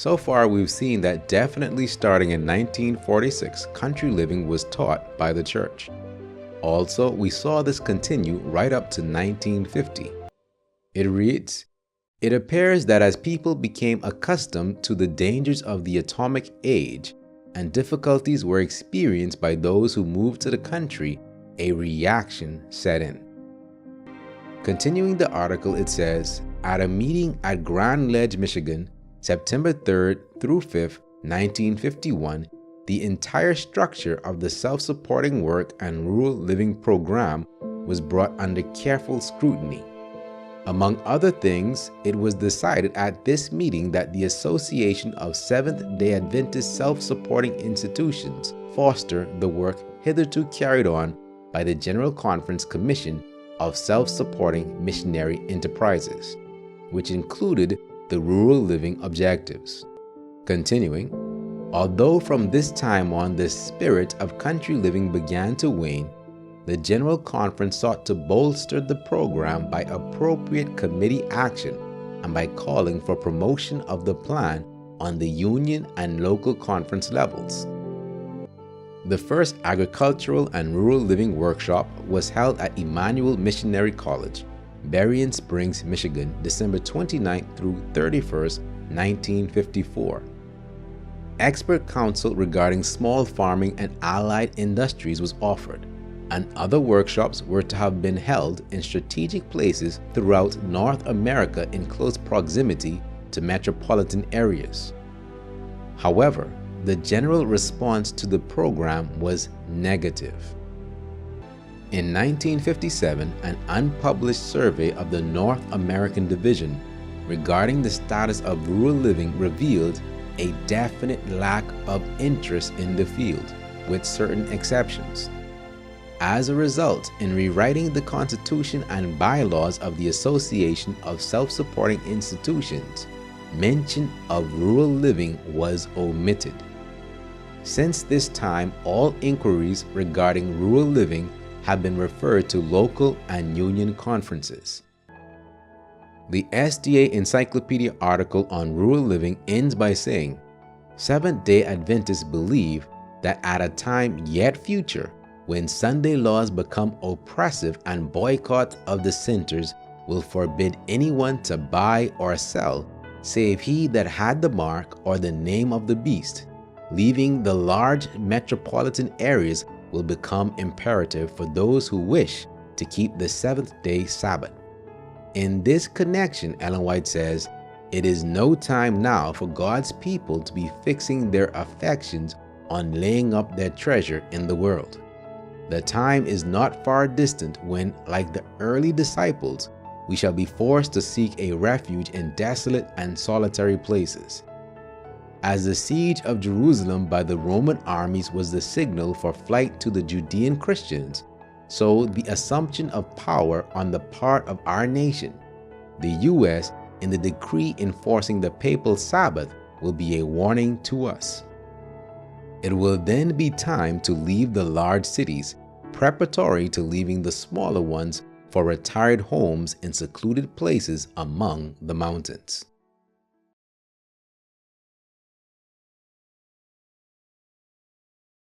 So far, we've seen that definitely starting in 1946, country living was taught by the church. Also, we saw this continue right up to 1950. It reads, "It appears that as people became accustomed to the dangers of the atomic age and difficulties were experienced by those who moved to the country, a reaction set in." Continuing the article, it says, at a meeting at Grand Ledge, Michigan, September 3rd through 5th, 1951, the entire structure of the self-supporting work and rural living program was brought under careful scrutiny. Among other things, it was decided at this meeting that the Association of Seventh-day Adventist Self-Supporting Institutions foster the work hitherto carried on by the General Conference Commission of Self-Supporting Missionary Enterprises, which included the rural living objectives. Continuing, although from this time on the spirit of country living began to wane, the General Conference sought to bolster the program by appropriate committee action and by calling for promotion of the plan on the union and local conference levels. The first agricultural and rural living workshop was held at Emmanuel Missionary College, Berrien Springs, Michigan, December 29th through 31st, 1954. Expert counsel regarding small farming and allied industries was offered, and other workshops were to have been held in strategic places throughout North America in close proximity to metropolitan areas. However, the general response to the program was negative. In 1957, an unpublished survey of the North American Division regarding the status of rural living revealed a definite lack of interest in the field, with certain exceptions. As a result, in rewriting the Constitution and bylaws of the Association of Self-Supporting Institutions, mention of rural living was omitted. Since this time, all inquiries regarding rural living have been referred to local and union conferences. The SDA Encyclopedia article on rural living ends by saying, "Seventh-day Adventists believe that at a time yet future, when Sunday laws become oppressive and boycott of the centers will forbid anyone to buy or sell, save he that had the mark or the name of the beast, leaving the large metropolitan areas will become imperative for those who wish to keep the seventh-day Sabbath." In this connection, Ellen White says, "It is no time now for God's people to be fixing their affections on laying up their treasure in the world. The time is not far distant when, like the early disciples, we shall be forced to seek a refuge in desolate and solitary places." As the siege of Jerusalem by the Roman armies was the signal for flight to the Judean Christians, so the assumption of power on the part of our nation, the U.S., in the decree enforcing the papal Sabbath will be a warning to us. It will then be time to leave the large cities, preparatory to leaving the smaller ones for retired homes in secluded places among the mountains.